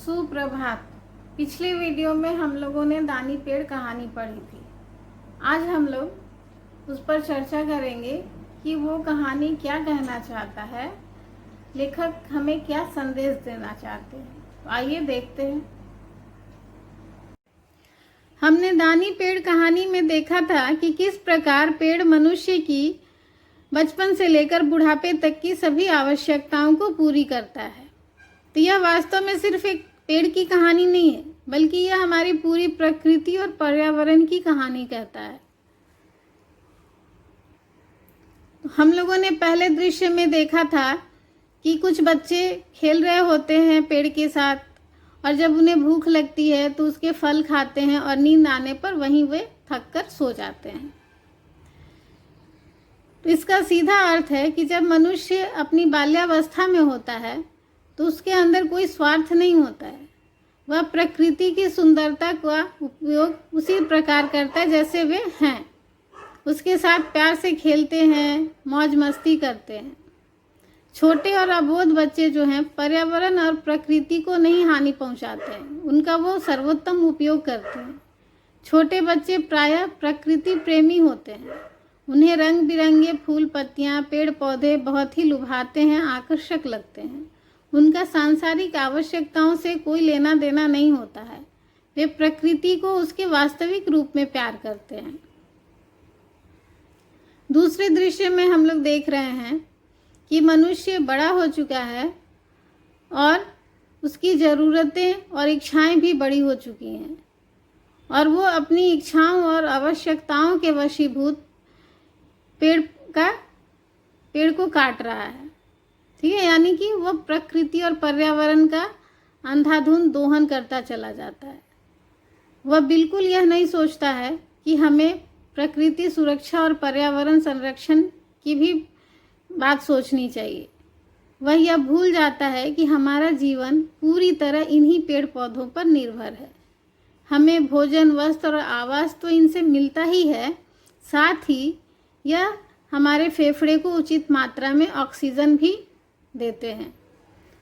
सुप्रभात। पिछले वीडियो में हम लोगों ने दानी पेड़ कहानी पढ़ी थी। आज हम लोग उस पर चर्चा करेंगे कि वो कहानी क्या कहना चाहता है, लेखक हमें क्या संदेश देना चाहते हैं। तो आइए देखते हैं। हमने दानी पेड़ कहानी में देखा था कि किस प्रकार पेड़ मनुष्य की बचपन से लेकर बुढ़ापे तक की सभी आवश्यकताओं को पूरी करता है। तो यह वास्तव में सिर्फ एक पेड़ की कहानी नहीं है, बल्कि यह हमारी पूरी प्रकृति और पर्यावरण की कहानी कहता है। तो हम लोगों ने पहले दृश्य में देखा था कि कुछ बच्चे खेल रहे होते हैं पेड़ के साथ, और जब उन्हें भूख लगती है तो उसके फल खाते हैं और नींद आने पर वहीं वे थक कर सो जाते हैं। तो इसका सीधा अर्थ है कि जब मनुष्य अपनी बाल्यावस्था में होता है तो उसके अंदर कोई स्वार्थ नहीं होता है। वह प्रकृति की सुंदरता का उपयोग उसी प्रकार करता है जैसे वे हैं। उसके साथ प्यार से खेलते हैं, मौज मस्ती करते हैं। छोटे और अबोध बच्चे जो हैं पर्यावरण और प्रकृति को नहीं हानि पहुंचाते हैं, उनका वो सर्वोत्तम उपयोग करते हैं। छोटे बच्चे प्रायः प्रकृति प्रेमी होते हैं। उन्हें रंग बिरंगे फूल, पत्तियां, पेड़ पौधे बहुत ही लुभाते हैं, आकर्षक लगते हैं। उनका सांसारिक आवश्यकताओं से कोई लेना देना नहीं होता है। वे प्रकृति को उसके वास्तविक रूप में प्यार करते हैं। दूसरे दृश्य में हम लोग देख रहे हैं कि मनुष्य बड़ा हो चुका है और उसकी ज़रूरतें और इच्छाएं भी बड़ी हो चुकी हैं, और वो अपनी इच्छाओं और आवश्यकताओं के वशीभूत पेड़ को काट रहा है। ठीक है, यानी कि वह प्रकृति और पर्यावरण का अंधाधुंध दोहन करता चला जाता है। वह बिल्कुल यह नहीं सोचता है कि हमें प्रकृति सुरक्षा और पर्यावरण संरक्षण की भी बात सोचनी चाहिए। वह यह भूल जाता है कि हमारा जीवन पूरी तरह इन्हीं पेड़ पौधों पर निर्भर है। हमें भोजन, वस्त्र और आवास तो इनसे मिलता ही है, साथ ही यह हमारे फेफड़े को उचित मात्रा में ऑक्सीजन भी देते हैं।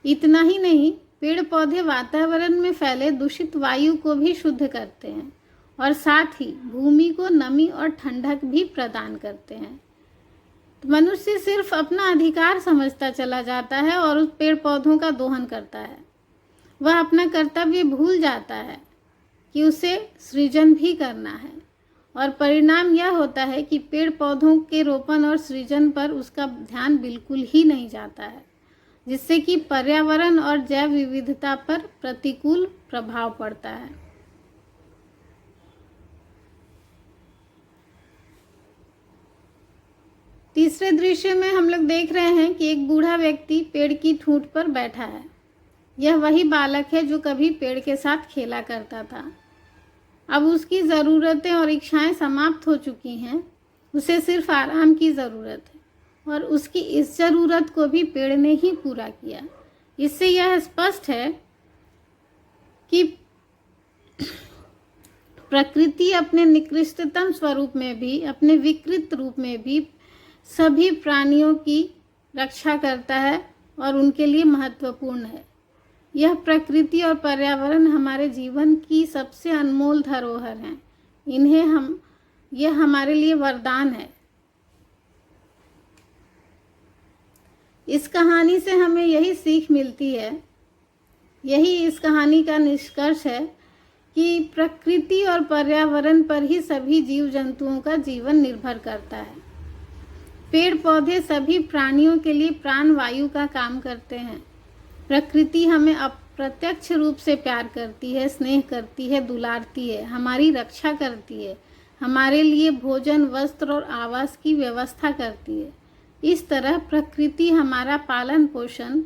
इतना ही नहीं, पेड़ पौधे वातावरण में फैले दूषित वायु को भी शुद्ध करते हैं और साथ ही भूमि को नमी और ठंडक भी प्रदान करते हैं। तो मनुष्य सिर्फ अपना अधिकार समझता चला जाता है और उस पेड़ पौधों का दोहन करता है। वह अपना कर्तव्य भूल जाता है कि उसे सृजन भी करना है, और परिणाम यह होता है कि पेड़ पौधों के रोपण और सृजन पर उसका ध्यान बिल्कुल ही नहीं जाता है, जिससे कि पर्यावरण और जैव विविधता पर प्रतिकूल प्रभाव पड़ता है। तीसरे दृश्य में हम लोग देख रहे हैं कि एक बूढ़ा व्यक्ति पेड़ की ठूंठ पर बैठा है। यह वही बालक है जो कभी पेड़ के साथ खेला करता था। अब उसकी ज़रूरतें और इच्छाएं समाप्त हो चुकी हैं। उसे सिर्फ आराम की ज़रूरत है, और उसकी इस ज़रूरत को भी पेड़ ने ही पूरा किया। इससे यह स्पष्ट है कि प्रकृति अपने निकृष्टतम स्वरूप में भी, अपने विकृत रूप में भी सभी प्राणियों की रक्षा करता है और उनके लिए महत्वपूर्ण है। यह प्रकृति और पर्यावरण हमारे जीवन की सबसे अनमोल धरोहर हैं। यह हमारे लिए वरदान है। इस कहानी से हमें यही सीख मिलती है, यही इस कहानी का निष्कर्ष है कि प्रकृति और पर्यावरण पर ही सभी जीव जंतुओं का जीवन निर्भर करता है। पेड़ पौधे सभी प्राणियों के लिए प्राण वायु का काम करते हैं। प्रकृति हमें अप्रत्यक्ष रूप से प्यार करती है, स्नेह करती है, दुलारती है, हमारी रक्षा करती है, हमारे लिए भोजन, वस्त्र और आवास की व्यवस्था करती है। इस तरह प्रकृति हमारा पालन पोषण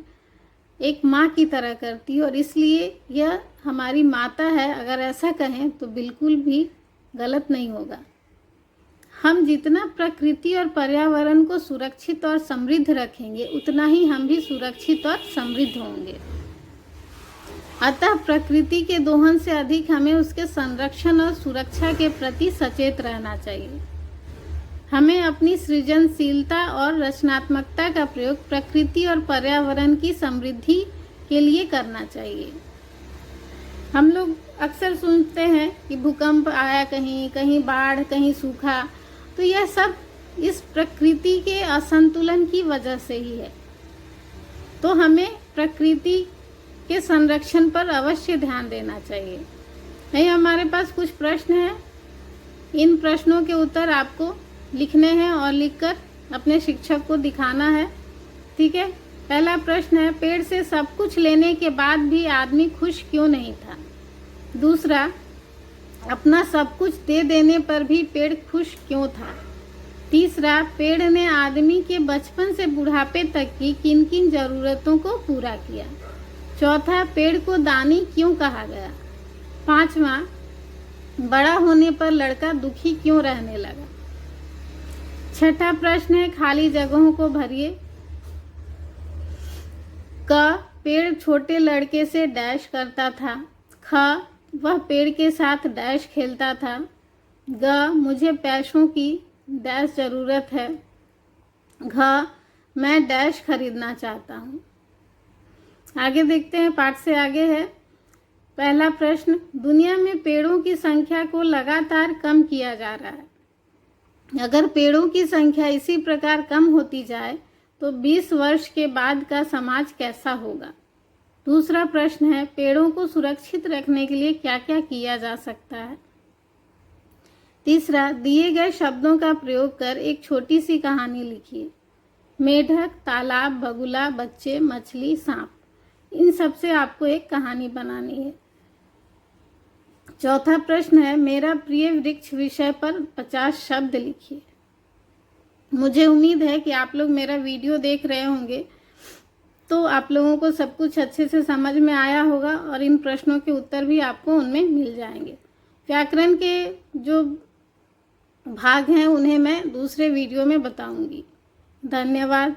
एक माँ की तरह करती है, और इसलिए यह हमारी माता है। अगर ऐसा कहें तो बिल्कुल भी गलत नहीं होगा। हम जितना प्रकृति और पर्यावरण को सुरक्षित और समृद्ध रखेंगे, उतना ही हम भी सुरक्षित और समृद्ध होंगे। अतः प्रकृति के दोहन से अधिक हमें उसके संरक्षण और सुरक्षा के प्रति सचेत रहना चाहिए। हमें अपनी सृजनशीलता और रचनात्मकता का प्रयोग प्रकृति और पर्यावरण की समृद्धि के लिए करना चाहिए। हम लोग अक्सर सुनते हैं कि भूकंप आया, कहीं कहीं बाढ़, कहीं सूखा, तो यह सब इस प्रकृति के असंतुलन की वजह से ही है। तो हमें प्रकृति के संरक्षण पर अवश्य ध्यान देना चाहिए। नहीं, हमारे पास कुछ प्रश्न हैं, इन प्रश्नों के उत्तर आपको लिखने हैं और लिखकर अपने शिक्षक को दिखाना है। ठीक है। पहला प्रश्न है, पेड़ से सब कुछ लेने के बाद भी आदमी खुश क्यों नहीं था? दूसरा, अपना सब कुछ दे देने पर भी पेड़ खुश क्यों था? तीसरा, पेड़ ने आदमी के बचपन से बुढ़ापे तक की किन किन जरूरतों को पूरा किया? चौथा, पेड़ को दानी क्यों कहा गया? पांचवा, बड़ा होने पर लड़का दुखी क्यों रहने लगा? छठा प्रश्न है, खाली जगहों को भरिए। क, पेड़ छोटे लड़के से डैश करता था। ख, वह पेड़ के साथ डैश खेलता था। ग, मुझे पैसों की डैश जरूरत है। घ, मैं डैश खरीदना चाहता हूँ। आगे देखते हैं, पाठ से आगे है। पहला प्रश्न, दुनिया में पेड़ों की संख्या को लगातार कम किया जा रहा है। अगर पेड़ों की संख्या इसी प्रकार कम होती जाए तो 20 वर्ष के बाद का समाज कैसा होगा? दूसरा प्रश्न है, पेड़ों को सुरक्षित रखने के लिए क्या क्या किया जा सकता है? तीसरा, दिए गए शब्दों का प्रयोग कर एक छोटी सी कहानी लिखिए। मेढक, तालाब, बगुला, बच्चे, मछली, सांप, इन सब से आपको एक कहानी बनानी है। चौथा प्रश्न है, मेरा प्रिय वृक्ष विषय पर 50 शब्द लिखिए। मुझे उम्मीद है कि आप लोग मेरा वीडियो देख रहे होंगे तो आप लोगों को सब कुछ अच्छे से समझ में आया होगा और इन प्रश्नों के उत्तर भी आपको उनमें मिल जाएंगे। व्याकरण के जो भाग हैं उन्हें मैं दूसरे वीडियो में बताऊंगी। धन्यवाद।